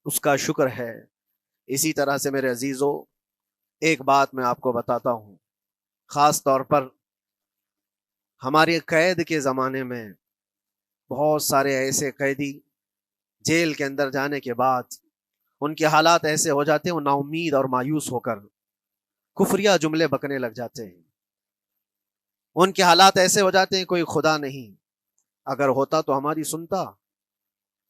اس کا شکر ہے۔ اسی طرح سے میرے عزیزوں، ایک بات میں آپ کو بتاتا ہوں، خاص طور پر ہمارے قید کے زمانے میں بہت سارے ایسے قیدی جیل کے اندر جانے کے بعد ان کے حالات ایسے ہو جاتے ہیں، وہ نا امید اور مایوس ہو کر کفریہ جملے بکنے لگ جاتے ہیں۔ ان کے حالات ایسے ہو جاتے ہیں کوئی خدا نہیں، اگر ہوتا تو ہماری سنتا،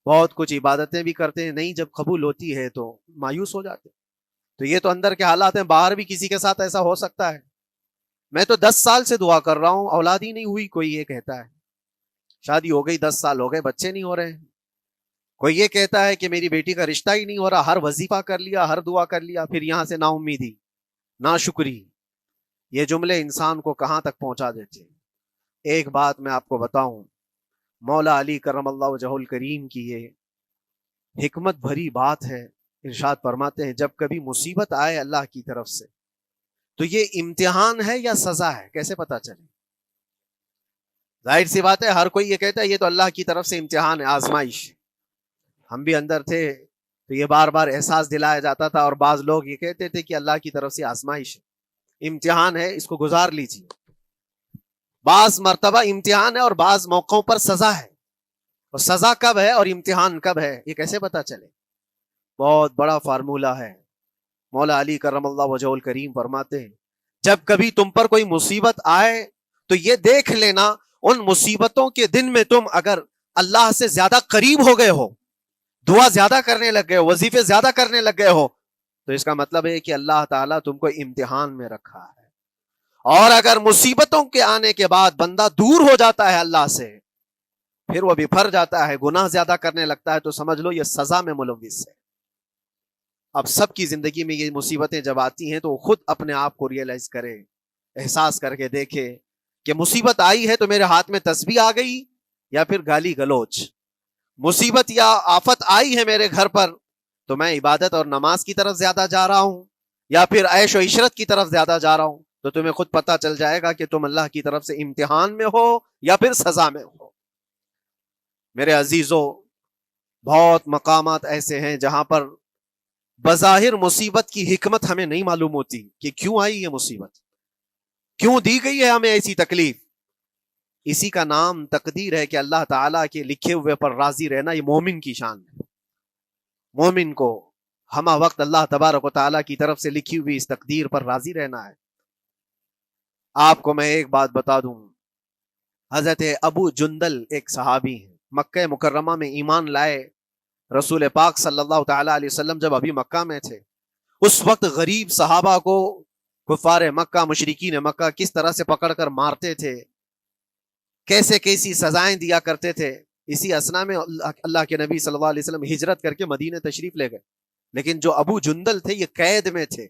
بہت کچھ عبادتیں بھی کرتے ہیں، نہیں جب قبول ہوتی ہے تو مایوس ہو جاتے ہیں۔ تو یہ تو اندر کے حالات ہیں، باہر بھی کسی کے ساتھ ایسا ہو سکتا ہے۔ میں تو 10 سال سے دعا کر رہا ہوں، اولاد ہی نہیں ہوئی، کوئی یہ کہتا ہے شادی ہو گئی 10 سال ہو گئے بچے نہیں ہو رہے ہیں، کوئی یہ کہتا ہے کہ میری بیٹی کا رشتہ ہی نہیں ہو رہا، ہر وظیفہ کر لیا، ہر دعا کر لیا، پھر یہاں سے نا امیدی، نا شکری، یہ جملے انسان کو کہاں تک پہنچا دیتے ہیں۔ ایک بات میں آپ کو بتاؤں، مولا علی کرم اللہ وجہ الکریم کی یہ حکمت بھری بات ہے، ارشاد فرماتے ہیں جب کبھی مصیبت آئے اللہ کی طرف سے تو یہ امتحان ہے یا سزا ہے، کیسے پتا چلے؟ ظاہر سی بات ہے، ہر کوئی یہ کہتا ہے یہ تو اللہ کی طرف سے امتحان ہے، آزمائش۔ ہم بھی اندر تھے تو یہ بار بار احساس دلایا جاتا تھا، اور بعض لوگ یہ کہتے تھے کہ اللہ کی طرف سے آزمائش ہے، امتحان ہے، اس کو گزار لیجیے۔ بعض مرتبہ امتحان ہے اور بعض موقعوں پر سزا ہے، اور سزا کب ہے اور امتحان کب ہے یہ کیسے پتا چلے؟ بہت بڑا فارمولہ ہے۔ مولا علی کرم اللہ وجہ الکریم فرماتے ہیں جب کبھی تم پر کوئی مصیبت آئے تو یہ دیکھ لینا ان مصیبتوں کے دن میں تم اگر اللہ سے زیادہ قریب ہو گئے ہو، دعا زیادہ کرنے لگ گئے ہو، وظیفے زیادہ کرنے لگ گئے ہو، تو اس کا مطلب ہے کہ اللہ تعالیٰ تم کو امتحان میں رکھا ہے۔ اور اگر مصیبتوں کے آنے کے بعد بندہ دور ہو جاتا ہے اللہ سے، پھر وہ بفر جاتا ہے، گناہ زیادہ کرنے لگتا ہے، تو سمجھ لو یہ سزا میں ملوث ہے۔ اب سب کی زندگی میں یہ مصیبتیں جب آتی ہیں تو خود اپنے آپ کو ریئلائز کرے، احساس کر کے دیکھے کہ مصیبت آئی ہے تو میرے ہاتھ میں تسبیح آ گئی یا پھر گالی گلوچ، مصیبت یا آفت آئی ہے میرے گھر پر تو میں عبادت اور نماز کی طرف زیادہ جا رہا ہوں یا پھر عیش و عشرت کی طرف زیادہ جا رہا ہوں، تو تمہیں خود پتہ چل جائے گا کہ تم اللہ کی طرف سے امتحان میں ہو یا پھر سزا میں ہو۔ میرے عزیزوں، بہت مقامات ایسے ہیں جہاں پر بظاہر مصیبت کی حکمت ہمیں نہیں معلوم ہوتی کہ کیوں آئی یہ مصیبت، کیوں دی گئی ہے ہمیں ایسی تکلیف۔ اسی کا نام تقدیر ہے کہ اللہ تعالیٰ کے لکھے ہوئے پر راضی رہنا یہ مومن کی شان ہے۔ مومن کو ہمہ وقت اللہ تبارک و تعالیٰ کی طرف سے لکھی ہوئی اس تقدیر پر راضی رہنا ہے۔ آپ کو میں ایک بات بتا دوں، حضرت ابو جندل ایک صحابی ہیں، مکہ مکرمہ میں ایمان لائے، رسول پاک صلی اللہ تعالیٰ علیہ وسلم جب ابھی مکہ میں تھے، اس وقت غریب صحابہ کو کفار مکہ، مشرکین مکہ کس طرح سے پکڑ کر مارتے تھے، کیسے کیسی سزائیں دیا کرتے تھے۔ اسی اسنا میں اللہ کے نبی صلی اللہ علیہ وسلم ہجرت کر کے مدینہ تشریف لے گئے، لیکن جو ابو جندل تھے یہ قید میں تھے،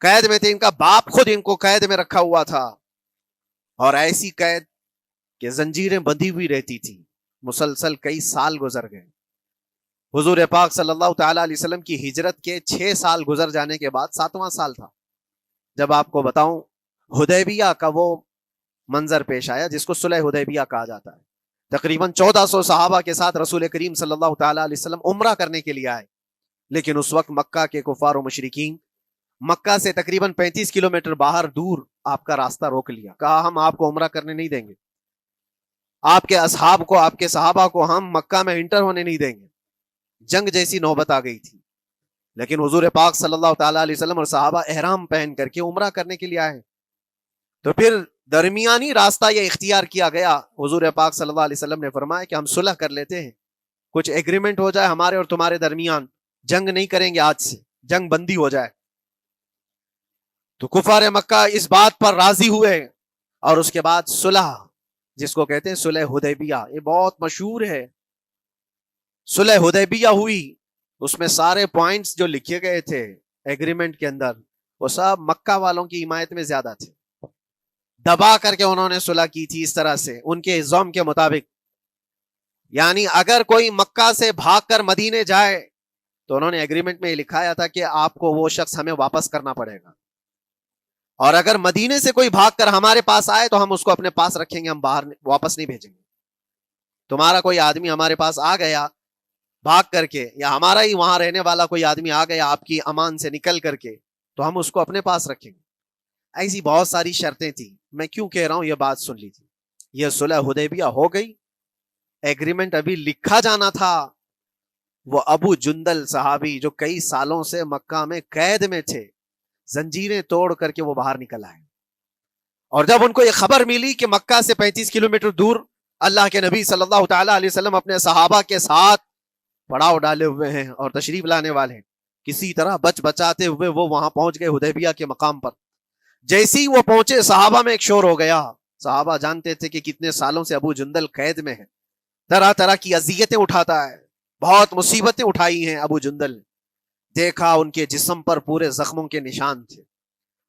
قید میں تھے، ان کا باپ خود ان کو قید میں رکھا ہوا تھا، اور ایسی قید کہ زنجیریں بندھی ہوئی رہتی تھی، مسلسل کئی سال گزر گئے۔ حضور پاک صلی اللہ تعالیٰ علیہ وسلم کی ہجرت کے 6 سال گزر جانے کے بعد 7واں سال تھا جب آپ کو بتاؤں حدیبیہ کا وہ منظر پیش آیا جس کو صلح حدیبیہ کہا جاتا ہے۔ تقریباً 1400 صحابہ کے ساتھ رسول کریم صلی اللہ تعالیٰ علیہ وسلم عمرہ کرنے کے لیے آئے، لیکن اس وقت مکہ کے کفار و مشرکین مکہ سے تقریباً 35 کلومیٹر باہر دور آپ کا راستہ روک لیا، کہا ہم آپ کو عمرہ کرنے نہیں دیں گے، آپ کے اصحاب کو، آپ کے صحابہ کو ہم مکہ میں انٹر ہونے نہیں دیں گے۔ جنگ جیسی نوبت آ گئی تھی، لیکن حضور پاک صلی اللہ تعالیٰ علیہ وسلم اور صحابہ احرام پہن کر کے عمرہ کرنے کے لیے آئے، تو پھر درمیانی راستہ یہ اختیار کیا گیا۔ حضور پاک صلی اللہ علیہ وسلم نے فرمایا کہ ہم صلح کر لیتے ہیں، کچھ ایگریمنٹ ہو جائے ہمارے اور تمہارے درمیان، جنگ نہیں کریں گے، آج سے جنگ بندی ہو جائے۔ تو کفار مکہ اس بات پر راضی ہوئے، اور اس کے بعد صلح، جس کو کہتے ہیں صلح حدیبیہ، یہ بہت مشہور ہے، صلح حدیبیہ ہوئی، اس میں سارے پوائنٹس جو لکھے گئے تھے ایگریمنٹ کے اندر وہ سب مکہ والوں کی حمایت میں زیادہ تھے، دبا کر کے انہوں نے صلح کی تھی اس طرح سے ان کے الزام کے مطابق، یعنی اگر کوئی مکہ سے بھاگ کر مدینے جائے تو انہوں نے ایگریمنٹ میں یہ لکھایا تھا کہ آپ کو وہ شخص ہمیں واپس کرنا پڑے گا، اور اگر مدینے سے کوئی بھاگ کر ہمارے پاس آئے تو ہم اس کو اپنے پاس رکھیں گے، ہم باہر واپس نہیں بھیجیں گے۔ تمہارا کوئی آدمی ہمارے پاس آ گیا بھاگ کر کے، یا ہمارا ہی وہاں رہنے والا کوئی آدمی آ گیا آپ کی امان سے نکل کر کے، تو ہم اس کو اپنے پاس رکھیں گے. ایسی بہت ساری شرطیں تھیں. میں کیوں کہہ رہا ہوں، یہ بات سن لیجیے. یہ صلح حدیبیہ ہو گئی، ایگریمنٹ ابھی لکھا جانا تھا. وہ ابو جندل صحابی جو کئی سالوں سے مکہ میں قید میں تھے، زنجیریں توڑ کر کے وہ باہر نکل آئے. اور جب ان کو یہ خبر ملی کہ مکہ سے 35 کلومیٹر دور اللہ کے نبی صلی اللہ تعالی علیہ وسلم اپنے صحابہ کے ساتھ پڑاؤ ڈالے ہوئے ہیں اور تشریف لانے والے ہیں، کسی طرح بچ بچاتے ہوئے وہ وہاں پہنچ گئے حدیبیہ کے مقام پر. جیسی وہ پہنچے، صحابہ میں ایک شور ہو گیا. صحابہ جانتے تھے کہ کتنے سالوں سے ابو جندل قید میں ہے، طرح طرح کی اذیتیں اٹھاتا ہے، بہت مصیبتیں اٹھائی ہیں ابو جندل نے. دیکھا ان کے جسم پر پورے زخموں کے نشان تھے،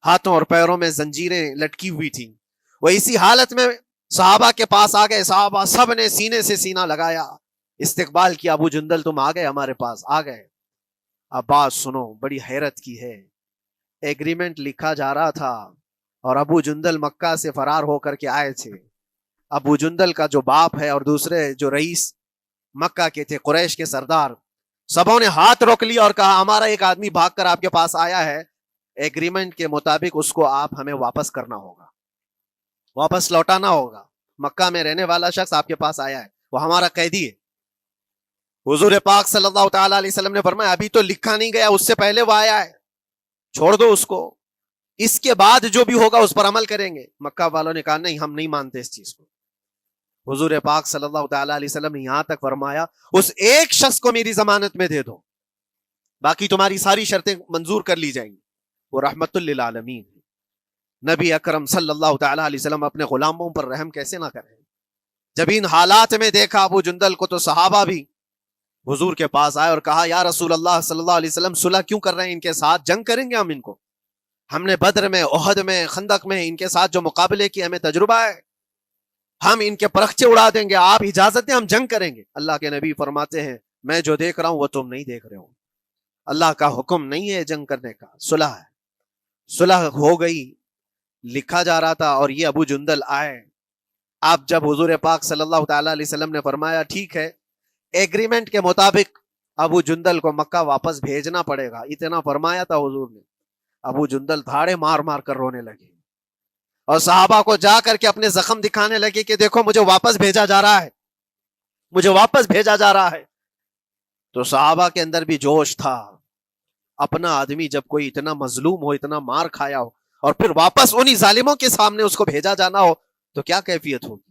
ہاتھوں اور پیروں میں زنجیریں لٹکی ہوئی تھیں. وہ اسی حالت میں صحابہ کے پاس آ گئے. صحابہ سب نے سینے سے سینہ لگایا، استقبال کیا. ابو جندل تم آ گئے ہمارے پاس، آ گئے. اب بات سنو، بڑی حیرت کی ہے. ایگریمنٹ لکھا جا رہا تھا اور ابو جندل مکہ سے فرار ہو کر کے آئے تھے. ابو جندل کا جو باپ ہے اور دوسرے جو رئیس مکہ کے تھے، قریش کے سردار، سبوں نے ہاتھ روک لیا اور کہا ہمارا ایک آدمی بھاگ کر آپ کے پاس آیا ہے، ایگریمنٹ کے مطابق اس کو آپ ہمیں واپس کرنا ہوگا، واپس لوٹانا ہوگا. مکہ میں رہنے والا شخص آپ کے پاس آیا ہے، وہ ہمارا قیدی ہے. حضور پاک صلی اللہ تعالی علیہ وسلم نے فرمایا ابھی تو لکھا نہیں گیا، اس سے پہلے وہ آیا ہے، چھوڑ دو اس کو، اس کے بعد جو بھی ہوگا اس پر عمل کریں گے. مکہ والوں نے کہا نہیں، ہم نہیں مانتے اس چیز کو. حضور پاک صلی اللہ تعالی علیہ وسلم نے یہاں تک فرمایا اس ایک شخص کو میری ضمانت میں دے دو، باقی تمہاری ساری شرطیں منظور کر لی جائیں گی. وہ رحمت للعالمین. نبی اکرم صلی اللہ تعالی علیہ وسلم اپنے غلاموں پر رحم کیسے نہ کریں. جب ان حالات میں دیکھا ابو جندل کو، تو صحابہ بھی حضور کے پاس آئے اور کہا یا رسول اللہ صلی اللہ علیہ وسلم صلح کیوں کر رہے ہیں ان کے ساتھ؟ جنگ کریں گے ہم ان کو، ہم نے بدر میں، احد میں، خندق میں ان کے ساتھ جو مقابلے کی ہمیں تجربہ ہے، ہم ان کے پرخچے اڑا دیں گے، آپ اجازت دیں ہم جنگ کریں گے. اللہ کے نبی فرماتے ہیں میں جو دیکھ رہا ہوں وہ تم نہیں دیکھ رہے ہو. اللہ کا حکم نہیں ہے جنگ کرنے کا، صلح ہے. صلح ہو گئی، لکھا جا رہا تھا. اور یہ ابو جندل آئے. آپ جب حضور پاک صلی اللہ تعالی علیہ وسلم نے فرمایا ٹھیک ہے ایگریمنٹ کے مطابق ابو جندل کو مکہ واپس بھیجنا پڑے گا، اتنا فرمایا تھا حضور نے، ابو جندل دھاڑے مار مار کر رونے لگے اور صحابہ کو جا کر کے اپنے زخم دکھانے لگے کہ دیکھو مجھے واپس بھیجا جا رہا ہے، مجھے واپس بھیجا جا رہا ہے. تو صحابہ کے اندر بھی جوش تھا. اپنا آدمی جب کوئی اتنا مظلوم ہو، اتنا مار کھایا ہو، اور پھر واپس انہی ظالموں کے سامنے اس کو بھیجا جانا ہو تو کیا کیفیت ہوگی.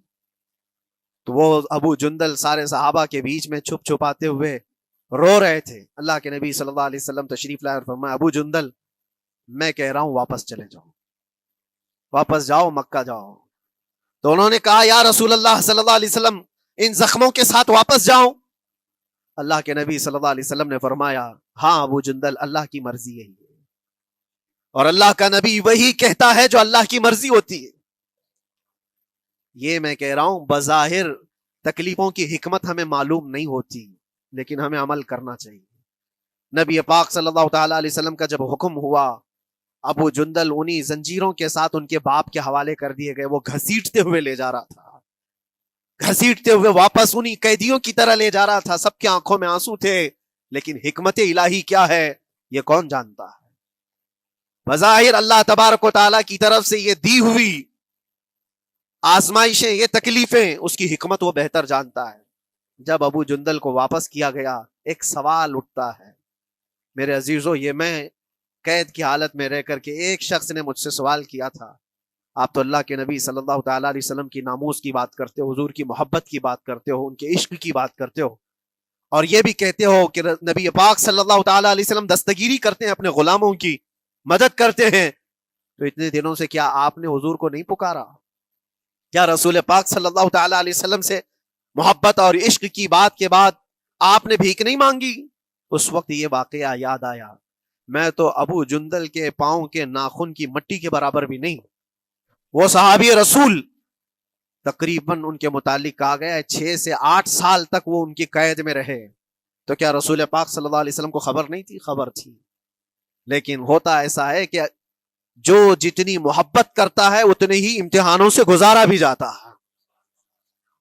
تو وہ ابو جندل سارے صحابہ کے بیچ میں چھپ چھپاتے ہوئے رو رہے تھے. اللہ کے نبی صلی اللہ علیہ وسلم تشریف لائے اور فرمایا ابو جندل میں کہہ رہا ہوں واپس چلے جاؤ، واپس جاؤ، مکہ جاؤ. تو انہوں نے کہا یا رسول اللہ صلی اللہ علیہ وسلم ان زخموں کے ساتھ واپس جاؤں؟ اللہ کے نبی صلی اللہ علیہ وسلم نے فرمایا ہاں ابو جندل اللہ کی مرضی یہی ہے، اور اللہ کا نبی وہی کہتا ہے جو اللہ کی مرضی ہوتی ہے. یہ میں کہہ رہا ہوں بظاہر تکلیفوں کی حکمت ہمیں معلوم نہیں ہوتی، لیکن ہمیں عمل کرنا چاہیے. نبی پاک صلی اللہ تعالی علیہ وسلم کا جب حکم ہوا، ابو جندل انہی زنجیروں کے ساتھ ان کے باپ کے حوالے کر دیے گئے. وہ گھسیٹتے ہوئے لے جا رہا تھا، گھسیٹتے ہوئے واپس انہی قیدیوں کی طرح لے جا رہا تھا. سب کی آنکھوں میں آنسو تھے، لیکن حکمت الہی کیا ہے یہ کون جانتا ہے. بظاہر اللہ تبارک و تعالیٰ کی طرف سے یہ دی ہوئی آزمائشیں، یہ تکلیفیں، اس کی حکمت وہ بہتر جانتا ہے. جب ابو جندل کو واپس کیا گیا، ایک سوال اٹھتا ہے میرے عزیزو. یہ میں قید کی حالت میں رہ کر کے ایک شخص نے مجھ سے سوال کیا تھا، آپ تو اللہ کے نبی صلی اللہ تعالی علیہ وسلم کی ناموس کی بات کرتے ہو، حضور کی محبت کی بات کرتے ہو، ان کے عشق کی بات کرتے ہو، اور یہ بھی کہتے ہو کہ نبی پاک صلی اللہ تعالی علیہ وسلم دستگیری کرتے ہیں، اپنے غلاموں کی مدد کرتے ہیں، تو اتنے دنوں سے کیا آپ نے حضور کو نہیں پکارا؟ کیا رسول پاک صلی اللہ تعالی علیہ وسلم سے محبت اور عشق کی بات کے بعد آپ نے بھیک نہیں مانگی؟ اس وقت یہ واقعہ یاد آیا، میں تو ابو جندل کے پاؤں کے ناخن کی مٹی کے برابر بھی نہیں. وہ صحابی رسول تقریباً ان کے متعلق کہا گیا ہے 6 سے 8 سال تک وہ ان کی قید میں رہے. تو کیا رسول پاک صلی اللہ علیہ وسلم کو خبر نہیں تھی؟ خبر تھی. لیکن ہوتا ایسا ہے کہ جو جتنی محبت کرتا ہے اتنے ہی امتحانوں سے گزارا بھی جاتا ہے.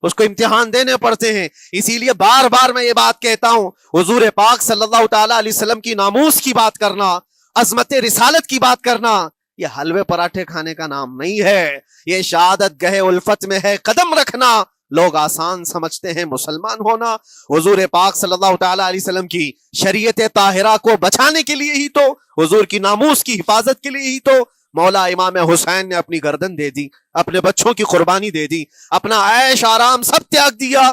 اس کو امتحان دینے پڑتے ہیں. اسی لیے بار بار میں یہ بات کہتا ہوں, حضور پاک صلی اللہ تعالی علیہ وسلم کی ناموس کی بات کرنا, عظمت رسالت کی بات کرنا, یہ حلوے پراٹھے کھانے کا نام نہیں ہے. یہ شہادت گہے الفت میں ہے قدم رکھنا. لوگ آسان سمجھتے ہیں مسلمان ہونا. حضور پاک صلی اللہ تعالی علیہ وسلم کی شریعت طاہرہ کو بچانے کے لیے ہی تو, حضور کی ناموس کی حفاظت کے لیے ہی تو مولا امام حسین نے اپنی گردن دے دی, اپنے بچوں کی قربانی دے دی, اپنا عیش آرام سب تیاگ دیا.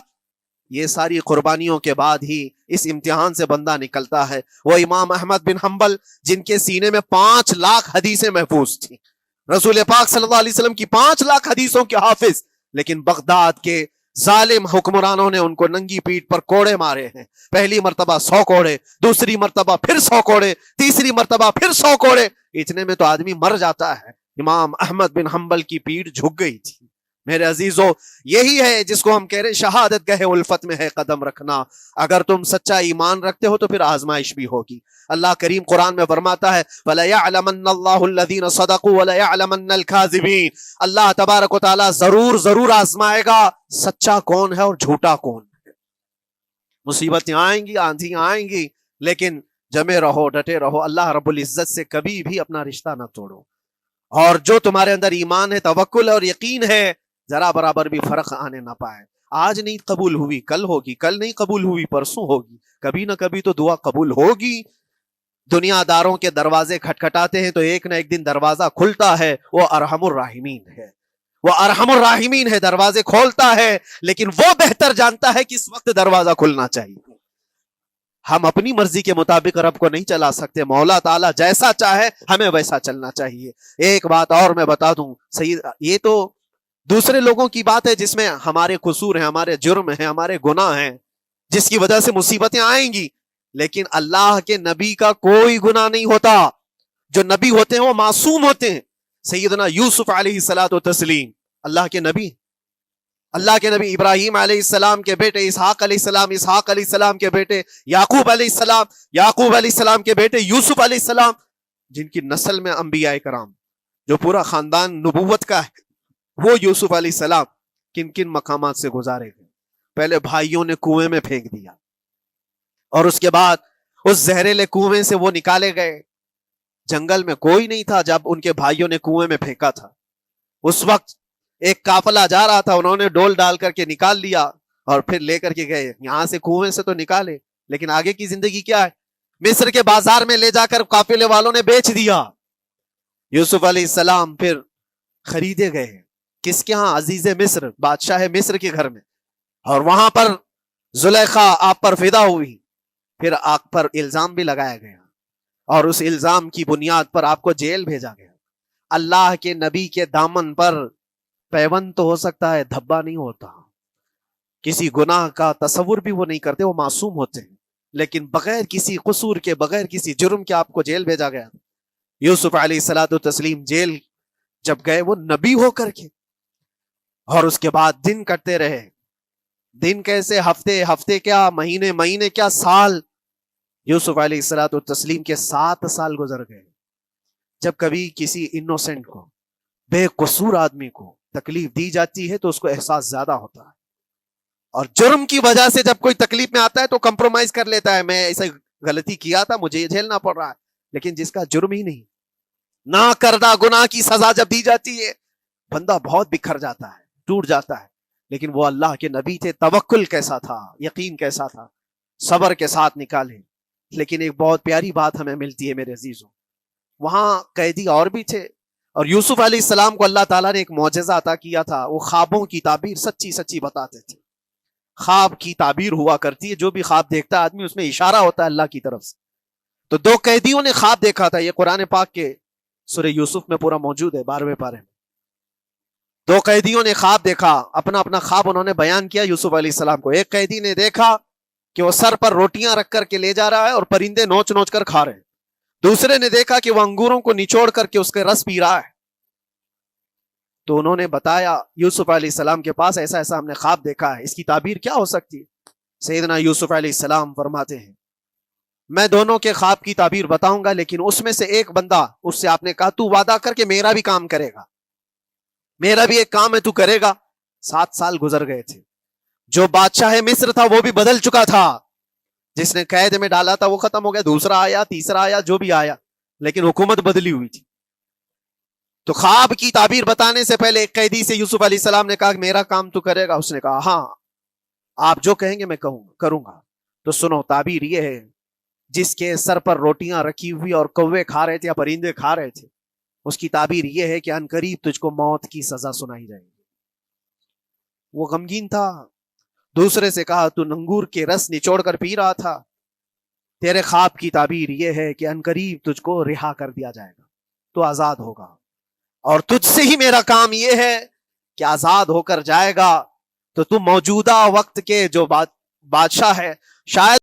یہ ساری قربانیوں کے بعد ہی اس امتحان سے بندہ نکلتا ہے. وہ امام احمد بن حنبل جن کے سینے میں 5 لاکھ حدیثیں محفوظ تھیں, رسول پاک صلی اللہ علیہ وسلم کی 5 لاکھ حدیثوں کے حافظ, لیکن بغداد کے ظالم حکمرانوں نے ان کو ننگی پیٹھ پر کوڑے مارے ہیں. پہلی مرتبہ 100 کوڑے, دوسری مرتبہ پھر 100 کوڑے, تیسری مرتبہ پھر 100 کوڑے. اتنے میں تو آدمی مر جاتا ہے. امام احمد بن حنبل کی پیٹھ جھک گئی تھی. میرے عزیزو, یہی ہے جس کو ہم کہہ رہے ہیں شہادت گہے الفت میں ہے قدم رکھنا. اگر تم سچا ایمان رکھتے ہو تو پھر آزمائش بھی ہوگی. اللہ کریم قرآن میں فرماتا ہے وَلَيَعْلَمَنَّ اللَّهُ الَّذِينَ صَدَقُوا وَلَيَعْلَمَنَّ الْكَاذِبِينَ. اللہ تبارک و تعالیٰ ضرور آزمائے گا سچا کون ہے اور جھوٹا کون ہے. مصیبتیں آئیں گی, آندھی آئیں گی, لیکن جمے رہو, ڈٹے رہو. اللہ رب العزت سے کبھی بھی اپنا رشتہ نہ توڑو. اور جو تمہارے اندر ایمان ہے, توکل اور یقین ہے, ذرا برابر بھی فرق آنے نہ پائے. آج نہیں قبول ہوئی کل ہوگی, کل نہیں قبول ہوئی پرسوں ہوگی, کبھی نہ کبھی تو دعا قبول ہوگی. دنیا داروں کے دروازے کھٹکھٹاتے ہیں تو ایک نہ ایک دن دروازہ کھلتا ہے. وہ ارحم الراحمین ہے, وہ ارحم الراحمین ہے, دروازے کھولتا ہے, لیکن وہ بہتر جانتا ہے کہ اس وقت دروازہ کھلنا چاہیے. ہم اپنی مرضی کے مطابق رب کو نہیں چلا سکتے. مولا تعالیٰ جیسا چاہے ہمیں ویسا چلنا چاہیے. ایک بات اور میں بتا دوں سید, یہ تو دوسرے لوگوں کی بات ہے جس میں ہمارے قصور ہیں, ہمارے جرم ہیں, ہمارے گناہ ہیں, جس کی وجہ سے مصیبتیں آئیں گی. لیکن اللہ کے نبی کا کوئی گناہ نہیں ہوتا. جو نبی ہوتے ہیں وہ معصوم ہوتے ہیں. سیدنا یوسف علیہ الصلوۃ والتسلیم اللہ کے نبی, اللہ کے نبی ابراہیم علیہ السلام کے بیٹے اسحاق علیہ السلام, اسحاق علیہ السلام کے بیٹے یعقوب علیہ السلام, یعقوب علیہ السلام کے بیٹے یوسف علیہ السلام, جن کی نسل میں انبیاء کرام جو پورا خاندان نبوت کا ہے, وہ یوسف علیہ السلام کن کن مقامات سے گزارے گئے. پہلے بھائیوں نے کنویں میں پھینک دیا, اور اس کے بعد اس زہریلے کنویں سے وہ نکالے گئے. جنگل میں کوئی نہیں تھا جب ان کے بھائیوں نے کنویں میں پھینکا تھا. اس وقت ایک قافلہ جا رہا تھا, انہوں نے ڈول ڈال کر کے نکال لیا اور پھر لے کر کے گئے. یہاں سے کنویں سے تو نکالے, لیکن آگے کی زندگی کیا ہے؟ مصر کے بازار میں لے جا کر قافلے والوں نے بیچ دیا. یوسف علیہ السلام پھر خریدے گئے. کس کے ہاں؟ عزیز مصر, بادشاہ مصر کے گھر میں, اور وہاں پر زلیخا آپ پر فدا ہوئی. پھر آپ پر الزام بھی لگایا گیا, اور اس الزام کی بنیاد پر آپ کو جیل بھیجا گیا. اللہ کے نبی کے دامن پر پیوند تو ہو سکتا ہے, دھبا نہیں ہوتا. کسی گناہ کا تصور بھی وہ نہیں کرتے, وہ معصوم ہوتے ہیں. لیکن بغیر کسی قصور کے, بغیر کسی جرم کے آپ کو جیل بھیجا گیا. یوسف علیہ الصلوۃ والتسلیم جیل جب گئے, وہ نبی ہو کر کے, اور اس کے بعد دن کٹتے رہے. دن کیسے, ہفتے, ہفتے کیا, مہینے, مہینے کیا, سال. یوسف علیہ الصلوۃ والتسلیم کے 7 سال گزر گئے. جب کبھی کسی انوسنٹ کو, بے قصور آدمی کو تکلیف دی جاتی ہے تو اس کو احساس زیادہ ہوتا ہے, اور جرم کی وجہ سے جب کوئی تکلیف میں آتا ہے تو کمپرومائز کر لیتا ہے, میں ایسا غلطی کیا تھا, مجھے یہ جھیلنا پڑ رہا ہے. لیکن جس کا جرم ہی نہیں, نہ کردہ گناہ کی سزا جب دی جاتی ہے, بندہ بہت بکھر جاتا ہے, ٹوٹ جاتا ہے. لیکن وہ اللہ کے نبی تھے, توکل کیسا تھا, یقین کیسا تھا, صبر کے ساتھ نکالے. لیکن ایک بہت پیاری بات ہمیں ملتی ہے میرے عزیزوں, وہاں قیدی اور بھی تھے, اور یوسف علیہ السلام کو اللہ تعالیٰ نے ایک معجزہ عطا کیا تھا. وہ خوابوں کی تعبیر سچی سچی بتاتے تھے. خواب کی تعبیر ہوا کرتی ہے, جو بھی خواب دیکھتا ہے آدمی اس میں اشارہ ہوتا ہے اللہ کی طرف سے. تو 2 قیدیوں نے خواب دیکھا تھا, یہ قرآن پاک کے سورہ یوسف میں پورا موجود ہے 12ویں پارے میں. 2 قیدیوں نے خواب دیکھا, اپنا اپنا خواب انہوں نے بیان کیا یوسف علیہ السلام کو. ایک قیدی نے دیکھا کہ وہ سر پر روٹیاں رکھ کر کے لے جا رہا ہے اور پرندے نوچ نوچ کر کھا رہے ہیں. دوسرے نے دیکھا کہ وہ انگوروں کو نچوڑ کر کے اس کے رس پی رہا ہے. تو انہوں نے بتایا یوسف علیہ السلام کے پاس, ایسا ایسا ہم نے خواب دیکھا ہے, اس کی تعبیر کیا ہو سکتی ہے؟ سیدنا یوسف علیہ السلام فرماتے ہیں, میں دونوں کے خواب کی تعبیر بتاؤں گا, لیکن اس میں سے ایک بندہ, اس سے آپ نے کہا تو وعدہ کر کے میرا بھی کام کرے گا, میرا بھی ایک کام ہے تو کرے گا. 7 سال گزر گئے تھے. جو بادشاہ مصر تھا وہ بھی بدل چکا تھا، جس نے قید میں ڈالا تھا وہ ختم ہو گیا، دوسرا آیا، تیسرا آیا، جو بھی آیا، لیکن حکومت بدلی ہوئی تھی۔ تو خواب کی تعبیر بتانے سے پہلے ایک قیدی سے یوسف علیہ السلام نے کہا کہ میرا کام تو کرے گا؟ اس نے کہا ہاں، آپ جو کہیں گے میں کروں گا۔ تو سنو، تعبیر یہ ہے، جس کے سر پر روٹیاں رکھی ہوئی اور کوے کھا رہے تھے یا پرندے کھا رہے تھے، اس کی تعبیر یہ ہے کہ ان قریب تجھ کو موت کی سزا سنائی جائے گی۔ وہ غمگین تھا۔ دوسرے سے کہا تو انگور کے رس نچوڑ کر پی رہا تھا، تیرے خواب کی تعبیر یہ ہے کہ ان قریب تجھ کو رہا کر دیا جائے گا، تو آزاد ہوگا، اور تجھ سے ہی میرا کام یہ ہے کہ آزاد ہو کر جائے گا تو تم موجودہ وقت کے جو بادشاہ ہے، شاید